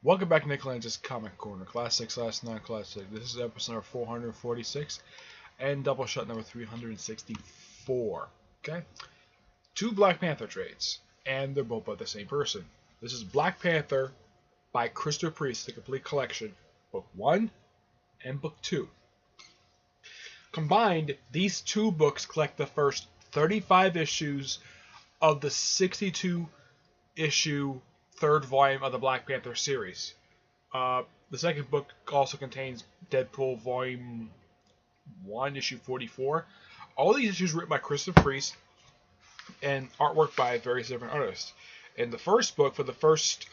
Welcome back to Nick Lenz's Comic Corner. Classics last non-classic. This is episode number 446 and Doubleshot number 364. Okay? Two Black Panther trades, and they're both by the same person. This is Black Panther by Christopher Priest, the complete collection, Book 1 and Book 2. Combined, these two books collect the first 35 issues of the 62-issue third volume of the Black Panther series. The second book also contains Deadpool Volume 1, Issue 44. All these issues written by Christopher Priest and artwork by various different artists. In the first book, for the first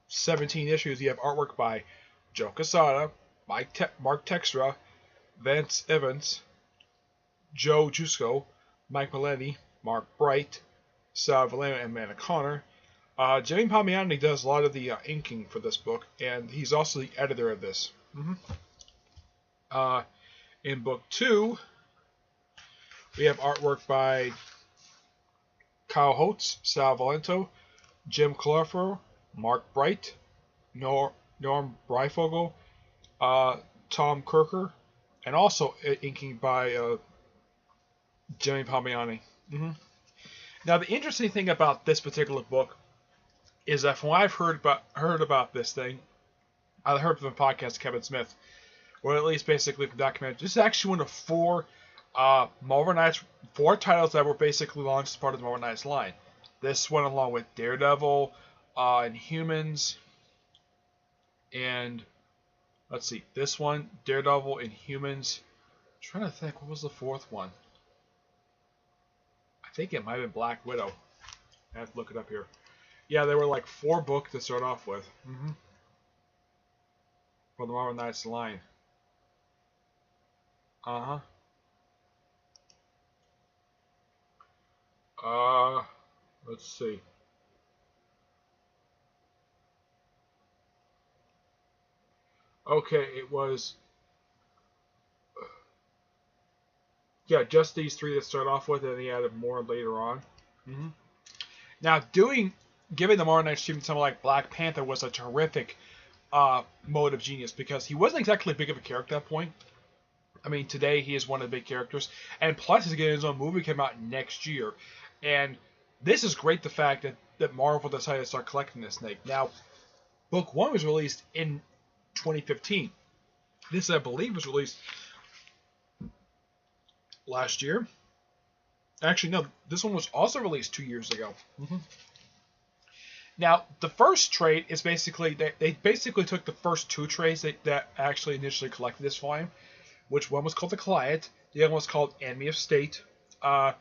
17 issues, you have artwork by Joe Quesada, Mark Textra, Vance Evans, Joe Jusco, Mike Maloney, Mark Bright, Sal Valeno, and Amanda Connor. Jimmy Palmiotti does a lot of the inking for this book, and he's also the editor of this. In Book 2, we have artwork by Kyle Holtz, Sal Valento, Jim Colafaro, Mark Bright, Norm Breyfogle, Tom Kirker, and also inking by Jimmy Palmiotti. Now, the interesting thing about this particular book is that from what I've heard about this thing, I heard from the podcast Kevin Smith, or at least basically from documentary. This is actually one of four four titles that were basically launched as part of the Marvel Knights line. This one along with Daredevil, Inhumans, and let's see, this one, Daredevil, Inhumans. I'm trying to think, what was the fourth one? I think it might have been Black Widow. I have to look it up here. Yeah, there were like four books to start off with. For the Marvel Knights line. Let's see. Okay, it was... yeah, just these three to start off with, and he added more later on. Now, giving the Marvel Knights treatment to someone like Black Panther was a terrific mode of genius, because he wasn't exactly big of a character at that point. I mean, today he is one of the big characters, and plus he's getting his own movie come out next year. And this is great, the fact that Marvel decided to start collecting this snake. Now, Book 1 was released in 2015. This, I believe, was released last year. Actually, no, this one was also released 2 years ago. Now, the first trade is basically, they basically took the first two trades that actually initially collected this volume, which one was called The Client, the other one was called Enemy of State, and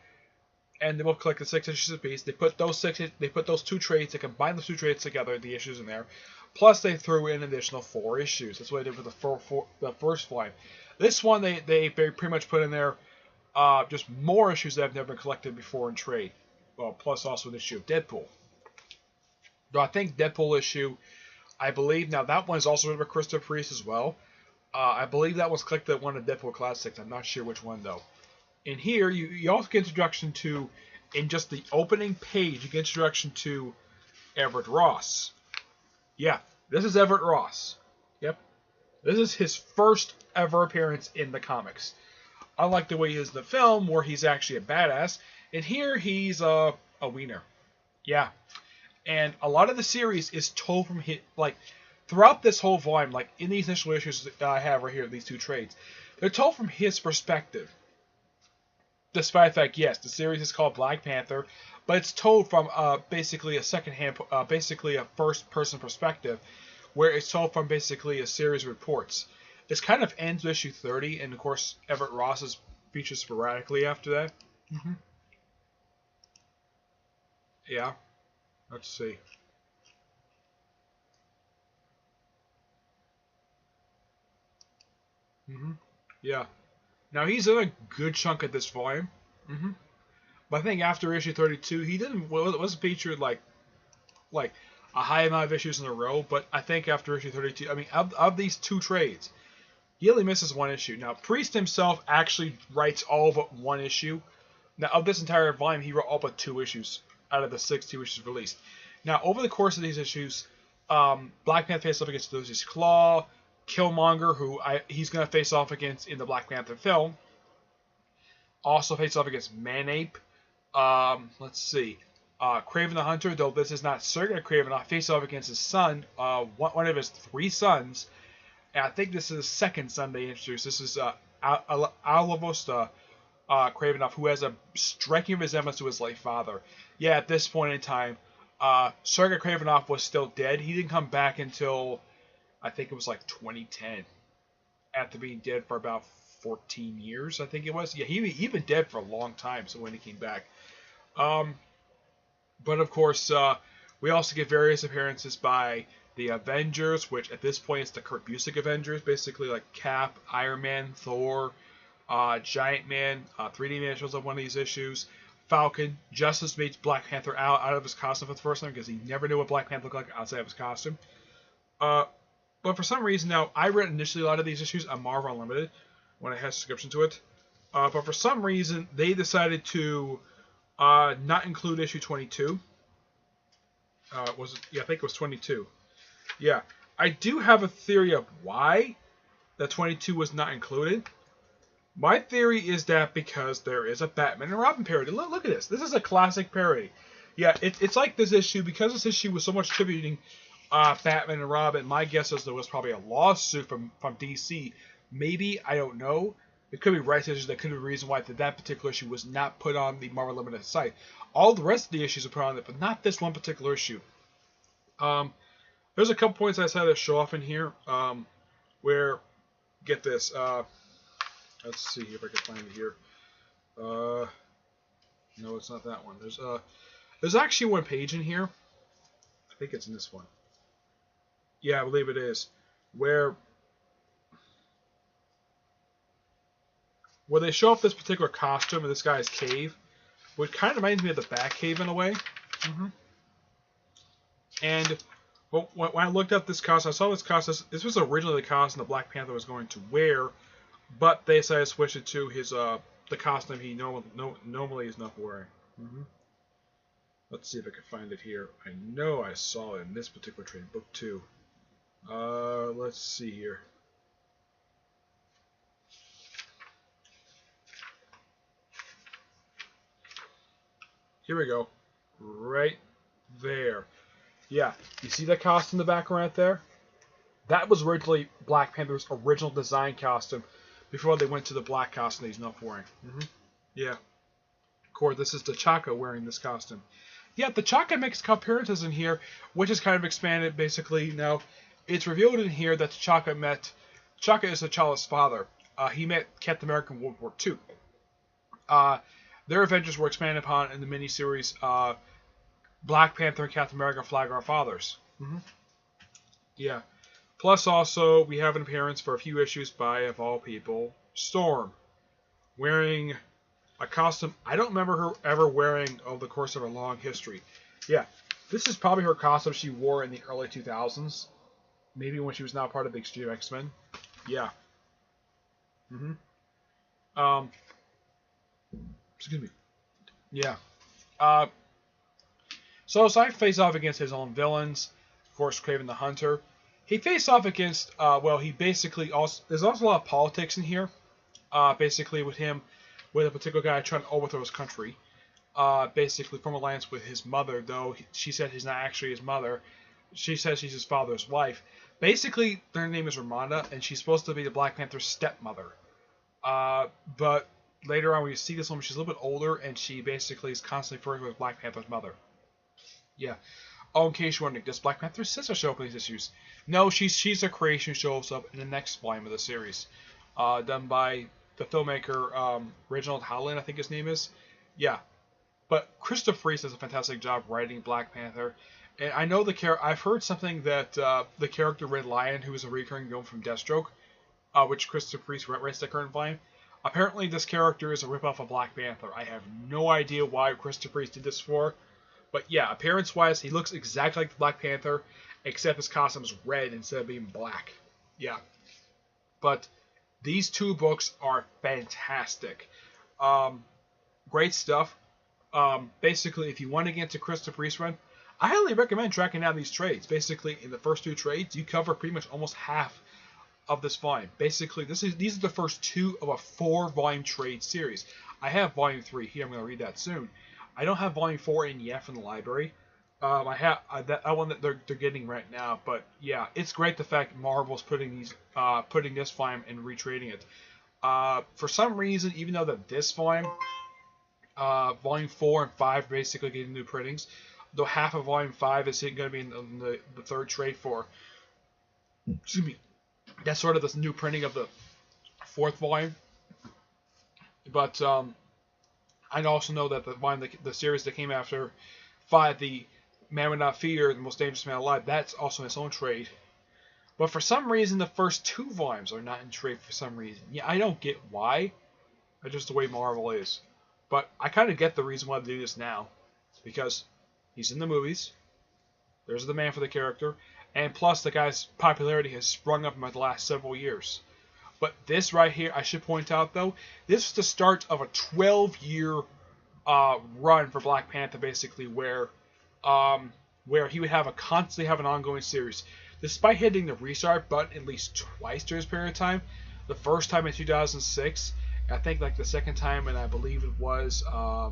they both collected 6 issues apiece. They put those two trades, they combined the two trades together, the issues in there, plus they threw in an additional 4 issues. That's what they did for the first volume. This one, they pretty much put in there just more issues that have never been collected before in trade, plus also an issue of Deadpool. I think Deadpool issue, I believe, now that one is also written by Christopher Priest as well. I believe that was collected at one of the Deadpool Classics. I'm not sure which one, though. In here, you also get introduction to, in just the opening page, you get introduction to Everett Ross. Yeah, this is Everett Ross. Yep. This is his first ever appearance in the comics. Unlike the way he is in the film, where he's actually a badass, in here, he's a wiener. Yeah. And a lot of the series is told from his, like, throughout this whole volume, like in these initial issues that I have right here, these two trades, they're told from his perspective. Despite the fact, yes, the series is called Black Panther, but it's told from basically a second-hand, basically a first-person perspective, where it's told from basically a series of reports. This kind of ends with issue 30, and of course, Everett Ross is featured sporadically after that. Yeah. Let's see. Yeah. Now he's in a good chunk of this volume. But I think after issue 32, he wasn't featured like a high amount of issues in a row. But I think after issue 32, I mean, of these two trades, he only misses one issue. Now Priest himself actually writes all but one issue. Now of this entire volume, he wrote all but 2 issues out of the 62 issues released. Now, over the course of these issues, Black Panther faces off against Lucius Claw, Killmonger, who he's going to face off against in the Black Panther film. Also faces off against Man-Ape. Let's see. Kraven the Hunter, though this is not Sergei Kraven, faces off against his son, one of his 3 sons. And I think this is the second son they introduced. This is Alavosta Kravinoff, who has a striking resemblance to his late father. Yeah, at this point in time, Sergei Kravinoff was still dead. He didn't come back until, I think it was like 2010, after being dead for about 14 years, I think it was. Yeah, he'd been dead for a long time, so when he came back. But of course, we also get various appearances by the Avengers, which at this point is the Kurt Busiek Avengers, basically like Cap, Iron Man, Thor, Giant Man, 3D Man shows up one of these issues. Falcon, Justice meets Black Panther out of his costume for the first time because he never knew what Black Panther looked like outside of his costume. But for some reason now, I read initially a lot of these issues on Marvel Unlimited when I had a subscription to it. But for some reason, they decided to not include issue 22. Was it? Yeah, I think it was 22. Yeah, I do have a theory of why the 22 was not included. My theory is that because there is a Batman and Robin parody. Look at this. This is a classic parody. Yeah, it's like this issue, because this issue was so much attributing Batman and Robin, my guess is there was probably a lawsuit from DC. Maybe, I don't know. It could be rights issues. That could be the reason why that particular issue was not put on the Marvel Limited site. All the rest of the issues are put on it, but not this one particular issue. There's a couple points I decided to show off in here, where, get this, let's see if I can find it here. No, it's not that one. There's actually one page in here. I think it's in this one. Yeah, I believe it is. Where they show off this particular costume in this guy's cave, which kind of reminds me of the Batcave in a way. And when I looked up this costume, I saw this costume. This was originally the costume the Black Panther was going to wear, but they decided to switch it to his the costume he normally is not wearing. Let's see if I can find it here. I know I saw it in this particular trade book too. Let's see here. Here we go. Right there. Yeah, you see that costume in the background right there? That was originally Black Panther's original design costume before they went to the black costume that he's not wearing. Yeah. Of course, this is T'Chaka wearing this costume. Yeah, T'Chaka makes a couple appearances in here, which is kind of expanded basically. Now, it's revealed in here that T'Chaka is T'Challa's father. He met Captain America in World War II. Their adventures were expanded upon in the miniseries Black Panther and Captain America Flag Our Fathers. Yeah. Plus, also, we have an appearance for a few issues by, of all people, Storm, wearing a costume I don't remember her ever wearing over the course of her long history. Yeah, this is probably her costume she wore in the early 2000s, maybe when she was now part of the Extreme X-Men. Yeah. Excuse me. Yeah. So I face off against his own villains. Of course, Kraven the Hunter. He faced off against, he basically also, there's also a lot of politics in here. Basically with him, with a particular guy trying to overthrow his country. Basically from alliance with his mother, though she said he's not actually his mother. She says she's his father's wife. Basically, her name is Ramonda, and she's supposed to be the Black Panther's stepmother. But later on, when you see this woman, she's a little bit older, and she basically is constantly flirting with Black Panther's mother. Yeah. Oh, in case you're wondering, does Black Panther's sister show up in these issues? No, she's a creation who shows up in the next volume of the series. Done by the filmmaker Reginald Howland, I think his name is. Yeah. But Christopher Reeve does a fantastic job writing Black Panther. And I know I've heard something that the character Red Lion, who is a recurring villain from Deathstroke, which Christopher Reeve writes the current volume. Apparently this character is a ripoff of Black Panther. I have no idea why Christopher Reeve did this for. But yeah, appearance-wise, he looks exactly like the Black Panther, except his costume is red instead of being black. Yeah. But these two books are fantastic. Great stuff. Basically, if you want to get into Christopher Reeve's run, I highly recommend tracking down these trades. Basically, in the first 2 trades, you cover pretty much almost half of this volume. Basically, these are the first 2 of a 4-volume trade series. I have volume 3 here. I'm going to read that soon. I don't have volume 4 in yet from the library. I have that one that they're getting right now. But yeah, it's great the fact Marvel's putting this volume and retrading it. For some reason, even though that this volume, volume 4 and 5 basically getting new printings, though half of volume 5 is going to be in the 3rd trade for. Excuse me. That's sort of this new printing of the 4th volume. But I also know that the series that came after 5, the Man Would Not Fear, the Most Dangerous Man Alive, that's also in its own trade. But for some reason, the first 2 volumes are not in trade for some reason. Yeah, I don't get why. It's just the way Marvel is. But I kind of get the reason why they do this now. Because he's in the movies. There's the man for the character. And plus, the guy's popularity has sprung up in the last several years. But this right here, I should point out, though, this is the start of a 12-year run for Black Panther, basically, where he would constantly have an ongoing series. Despite hitting the restart button at least twice during this period of time, the first time in 2006, I think like the second time, and I believe it was, I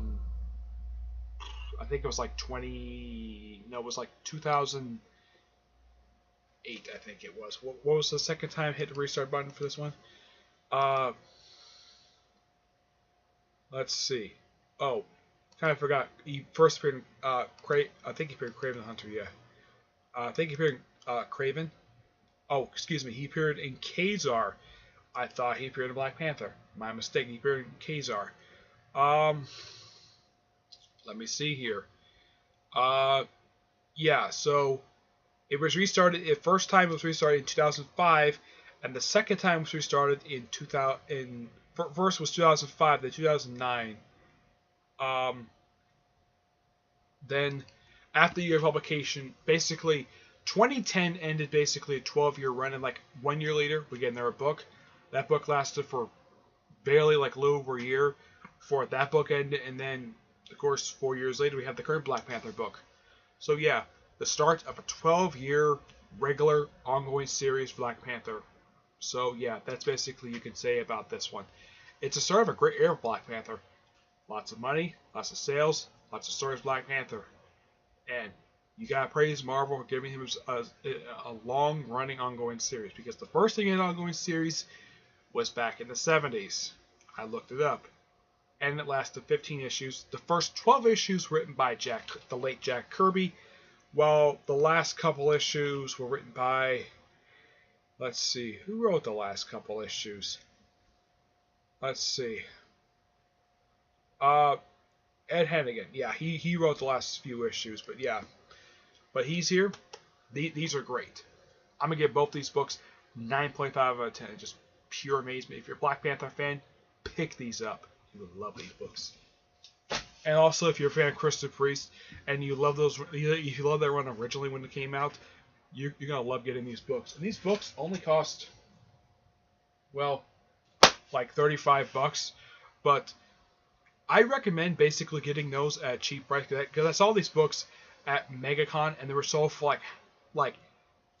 think it was like 2008, I think it was. What was the second time hit the restart button for this one? Let's see. Oh, kind of forgot. He first appeared in I think he appeared in Kraven the Hunter, yeah. I think he appeared in Kraven. Oh, excuse me. He appeared in Kazar. I thought he appeared in Black Panther. My mistake. He appeared in Kazar. Let me see here. Yeah, so it was restarted. The first time it was restarted in 2005, and the second time was restarted in 2000. First was 2005, then 2009. Then after the year of publication, basically 2010 ended basically a 12-year run, and like 1 year later we get another book. That book lasted for barely like a little over a year before that book ended, and then of course 4 years later we have the current Black Panther book. So yeah, the start of a 12-year regular ongoing series for Black Panther. So yeah, that's basically you can say about this one. It's a start of a great era of Black Panther. Lots of money, lots of sales, lots of stories of Black Panther. And you gotta praise Marvel for giving him a long-running ongoing series, because the first thing in an ongoing series was back in the 70s. I looked it up. And it lasted 15 issues. The first 12 issues were written by the late Jack Kirby, while the last couple issues were written by, let's see, who wrote the last couple issues? Let's see. Ed Hennigan. Yeah, he wrote the last few issues, but yeah. But he's here. These are great. I'm going to give both these books 9.5 out of 10. Just pure amazement. If you're a Black Panther fan, pick these up. You will love these books. And also, if you're a fan of Christopher Priest and you love if you love that run originally when it came out, you're gonna love getting these books. And these books only cost, well, like $35, but I recommend basically getting those at a cheap price, because I saw these books at MegaCon and they were sold for like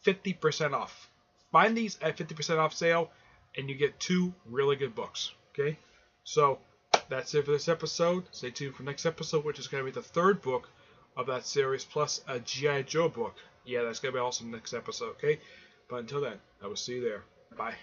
50% off. Find these at 50% off sale, and you get 2 really good books. Okay, so that's it for this episode. Stay tuned for next episode, which is going to be the 3rd book of that series, plus a G.I. Joe book. Yeah, that's going to be awesome next episode, okay? But until then, I will see you there. Bye.